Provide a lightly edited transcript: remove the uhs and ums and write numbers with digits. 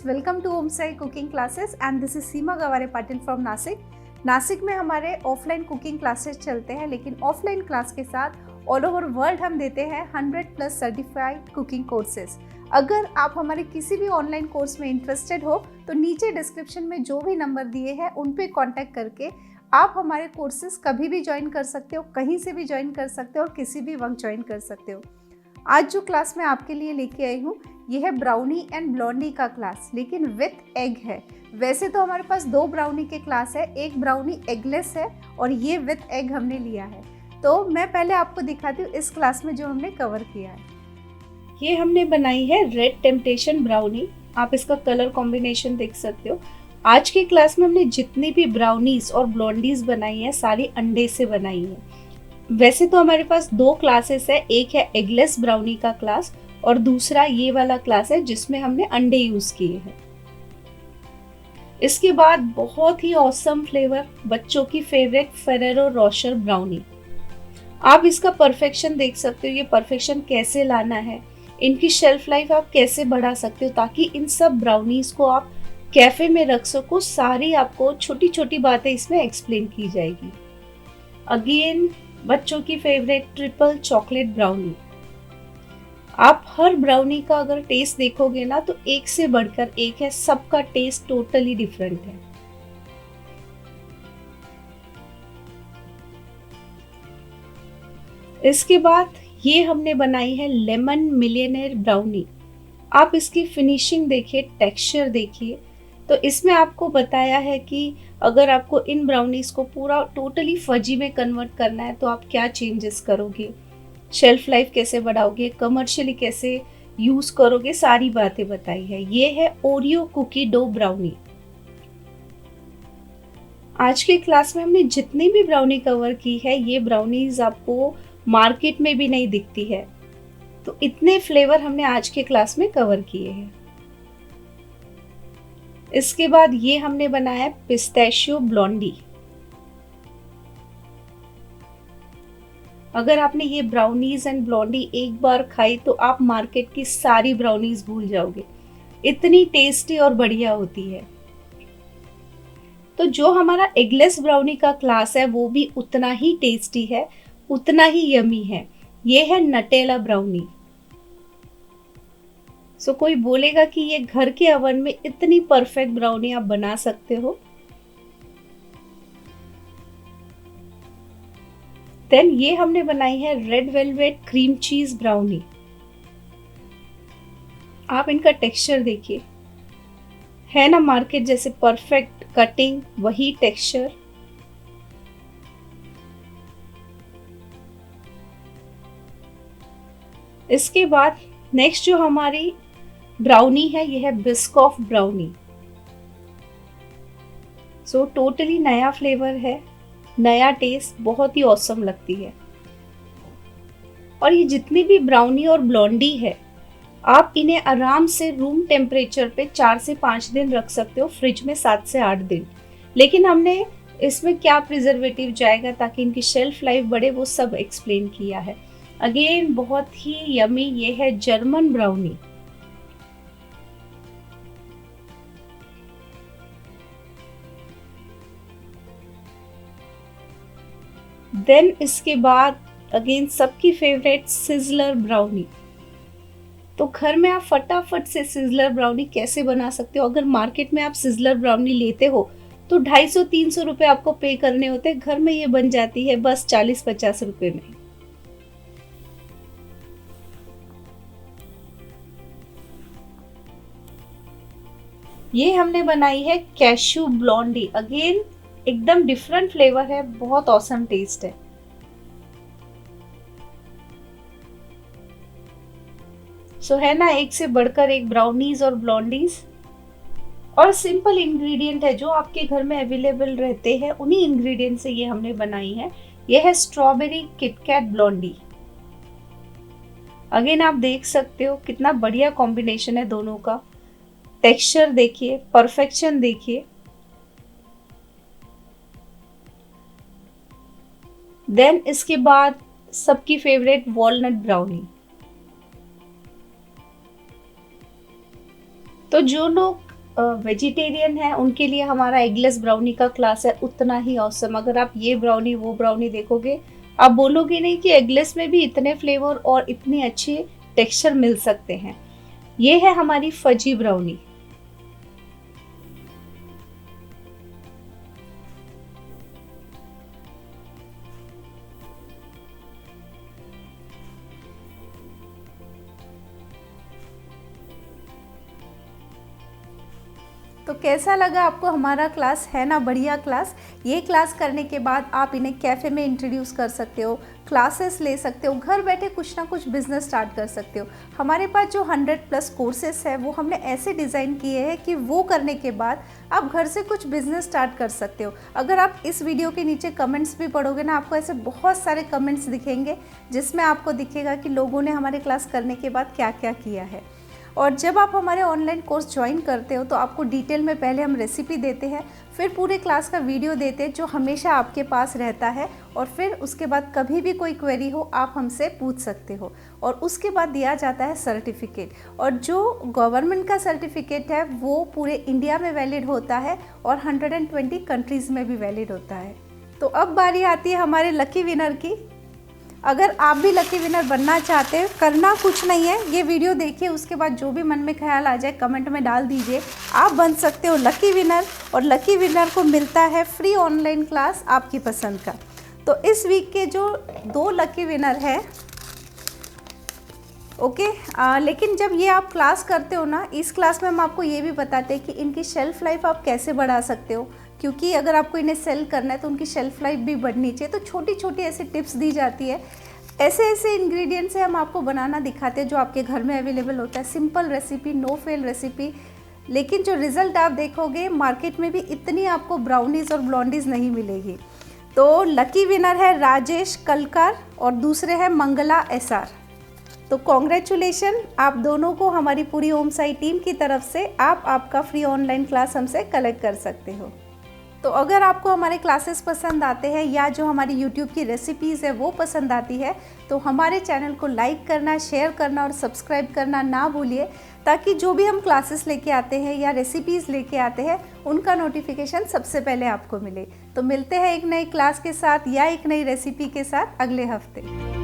Welcome to Om Sai cooking classes and this is Seema Gaware Patil from Nashik. Nashik में हमारे offline cooking classes चलते हैं, लेकिन ऑफलाइन क्लास के साथ ऑल ओवर वर्ल्ड हम देते हैं 100+ सर्टिफाइड कुकिंग कोर्सेज। अगर आप हमारे किसी भी ऑनलाइन कोर्स में इंटरेस्टेड हो तो नीचे डिस्क्रिप्शन में जो भी नंबर दिए हैं उन पे कांटेक्ट करके आप हमारे कोर्सेज कभी भी ज्वाइन कर सकते हो, कहीं से भी ज्वाइन कर सकते हो और किसी भी वक्त ज्वाइन कर सकते हो। आज जो क्लास मैं आपके लिए लेके आई हूँ ये है ब्राउनी एंड ब्लॉन्डी का क्लास, लेकिन विथ एग है। वैसे तो हमारे पास 2 ब्राउनी के क्लास है, एक ब्राउनी एगलेस है और ये विथ एग हमने लिया है। तो मैं पहले आपको दिखाती हूँ इस क्लास में जो हमने कवर किया है। ये हमने बनाई है रेड टेम्पटेशन ब्राउनी। आप इसका कलर कॉम्बिनेशन देख सकते हो। आज की क्लास में हमने जितनी भी ब्राउनीज और ब्लॉन्डीज बनाई है सारी अंडे से बनाई है। वैसे तो हमारे पास 2 क्लासेस है, एक है एगलेस ब्राउनी का क्लास और दूसरा ये वाला क्लास है जिसमें हमने अंडे यूज किए हैं। इसके बाद बहुत ही ऑसम फ्लेवर, बच्चों की फेवरेट फेरेरो रोशर ब्राउनी। आप इसका परफेक्शन देख सकते हो, ये परफेक्शन कैसे लाना है, इनकी शेल्फ लाइफ आप कैसे बढ़ा सकते हो ताकि इन सब ब्राउनीज को आप कैफे में रख सको। सारी आपको छोटी छोटी बातें इसमें एक्सप्लेन की जाएगी। अगेन बच्चों की फेवरेट ट्रिपल चॉकलेट ब्राउनी। आप हर ब्राउनी का अगर टेस्ट देखोगे ना तो एक से बढ़कर एक है, सबका टेस्ट टोटली डिफरेंट है। इसके बाद ये हमने बनाई है लेमन मिलियनेयर ब्राउनी। आप इसकी फिनिशिंग देखिए, टेक्सचर देखिए। तो इसमें आपको बताया है कि अगर आपको इन ब्राउनीज को पूरा टोटली फजी में कन्वर्ट करना है तो आप क्या चेंजेस करोगे, शेल्फ लाइफ कैसे बढ़ाओगे, कमर्शियली कैसे यूज करोगे, सारी बातें बताई है। ये है ओरियो कुकी डो ब्राउनी। आज की क्लास में हमने जितनी भी ब्राउनी कवर की है ये ब्राउनीज आपको मार्केट में भी नहीं दिखती है। तो इतने फ्लेवर हमने आज के क्लास में कवर किए हैं। इसके बाद ये हमने बनाया है पिस्ताशियो ब्लॉन्डी। अगर आपने ये ब्राउनीज एंड ब्लॉन्डी एक बार खाई तो आप मार्केट की सारी ब्राउनीज भूल जाओगे, इतनी टेस्टी और बढ़िया होती है। तो जो हमारा एगलेस ब्राउनी का क्लास है वो भी उतना ही टेस्टी है, उतना ही यमी है। ये है नटेला ब्राउनी। सो कोई बोलेगा कि ये घर के ओवन में इतनी परफेक्ट ब्राउनी आप बना सकते हो? देन ये हमने बनाई है red velvet cream cheese brownie. आप इनका टेक्सचर देखिए, है ना मार्केट जैसे परफेक्ट कटिंग, वही टेक्सचर। इसके बाद नेक्स्ट जो हमारी ब्राउनी है ये है बिस्कॉफ ब्राउनी। सो टोटली नया फ्लेवर है, नया टेस्ट, बहुत ही ऑसम लगती है। और ये जितनी भी ब्राउनी और ब्लॉन्डी है आप इन्हें आराम से रूम टेम्परेचर पे 4 से 5 दिन रख सकते हो, फ्रिज में 7 से 8 दिन। लेकिन हमने इसमें क्या प्रिजर्वेटिव जाएगा ताकि इनकी शेल्फ लाइफ बढ़े वो सब एक्सप्लेन किया है। अगेन बहुत ही यमी, ये है जर्मन ब्राउनी। देन इसके बाद अगेन सबकी फेवरेट सिजलर ब्राउनी। तो घर में आप फटाफट से सिजलर ब्राउनी कैसे बना सकते हो? अगर मार्केट में आप सिजलर ब्राउनी लेते हो तो 250-300 रुपए आपको पे करने होते हैं, घर में ये बन जाती है बस 40-50 रुपए में। ये हमने बनाई है कैश्यू ब्लॉन्डी। अगेन एकदम डिफरेंट फ्लेवर है, बहुत ऑसम टेस्ट है। सो है ना एक से बढ़कर एक ब्राउनीज और ब्लॉन्डीज। और सिंपल इंग्रेडिएंट है जो आपके घर में अवेलेबल रहते हैं, उन्हीं इंग्रेडिएंट से ये हमने बनाई है। ये है स्ट्रॉबेरी किटकैट ब्लॉन्डी। अगेन आप देख सकते हो कितना बढ़िया कॉम्बिनेशन है दोनों का। टेक्सचर देखिए, परफेक्शन देखिए। देन इसके बाद सबकी फेवरेट वॉलनट ब्राउनी। तो जो लोग वेजिटेरियन हैं उनके लिए हमारा एगलेस ब्राउनी का क्लास है उतना ही ऑसम। अगर आप ये ब्राउनी वो ब्राउनी देखोगे, आप बोलोगे नहीं कि एगलेस में भी इतने फ्लेवर और इतनी अच्छी टेक्सचर मिल सकते हैं। ये है हमारी फजी ब्राउनी। तो कैसा लगा आपको हमारा क्लास? है ना बढ़िया क्लास। ये क्लास करने के बाद आप इन्हें कैफ़े में इंट्रोड्यूस कर सकते हो, क्लासेस ले सकते हो, घर बैठे कुछ ना कुछ बिजनेस स्टार्ट कर सकते हो। हमारे पास जो 100+ कोर्सेस है वो हमने ऐसे डिज़ाइन किए हैं कि वो करने के बाद आप घर से कुछ बिजनेस स्टार्ट कर सकते हो। अगर आप इस वीडियो के नीचे कमेंट्स भी पढ़ोगे ना, आपको ऐसे बहुत सारे कमेंट्स दिखेंगे जिसमें आपको दिखेगा कि लोगों ने हमारे क्लास करने के बाद क्या क्या किया है। और जब आप हमारे ऑनलाइन कोर्स ज्वाइन करते हो तो आपको डिटेल में पहले हम रेसिपी देते हैं, फिर पूरे क्लास का वीडियो देते हैं जो हमेशा आपके पास रहता है, और फिर उसके बाद कभी भी कोई क्वेरी हो आप हमसे पूछ सकते हो। और उसके बाद दिया जाता है सर्टिफिकेट, और जो गवर्नमेंट का सर्टिफिकेट है वो पूरे इंडिया में वैलिड होता है और 120 कंट्रीज़ में भी वैलिड होता है। तो अब बारी आती है हमारे लकी विनर की। अगर आप भी लकी विनर बनना चाहते हैं, करना कुछ नहीं है, ये वीडियो देखिए, उसके बाद जो भी मन में ख्याल आ जाए कमेंट में डाल दीजिए। आप बन सकते हो लकी विनर, और लकी विनर को मिलता है फ्री ऑनलाइन क्लास आपकी पसंद का। तो इस वीक के जो 2 लकी विनर हैं, ओके, लेकिन जब ये आप क्लास करते हो ना, इस क्लास में हम आपको ये भी बताते हैं कि इनकी शेल्फ़ लाइफ आप कैसे बढ़ा सकते हो, क्योंकि अगर आपको इन्हें सेल करना है तो उनकी शेल्फ़ लाइफ भी बढ़नी चाहिए। तो छोटी छोटी ऐसी टिप्स दी जाती है, ऐसे ऐसे इंग्रेडिएंट से हम आपको बनाना दिखाते हैं जो आपके घर में अवेलेबल होता है। Simple recipe, no fail recipe, लेकिन जो रिज़ल्ट आप देखोगे मार्केट में भी इतनी आपको ब्राउनीज़ और ब्लॉन्डीज़ नहीं मिलेगी। तो लकी विनर है राजेश कलकार और दूसरे हैं मंगला SR। तो कॉन्ग्रेचुलेशन आप दोनों को, हमारी पूरी ओम साई टीम की तरफ से आप आपका फ्री ऑनलाइन क्लास हमसे कलेक्ट कर सकते हो। तो अगर आपको हमारे क्लासेस पसंद आते हैं या जो हमारी यूट्यूब की रेसिपीज़ है वो पसंद आती है, तो हमारे चैनल को लाइक करना, शेयर करना और सब्सक्राइब करना ना भूलिए, ताकि जो भी हम क्लासेस लेके आते हैं या रेसिपीज़ लेके आते हैं उनका नोटिफिकेशन सबसे पहले आपको मिले। तो मिलते हैं एक नई क्लास के साथ या एक नई रेसिपी के साथ अगले हफ्ते।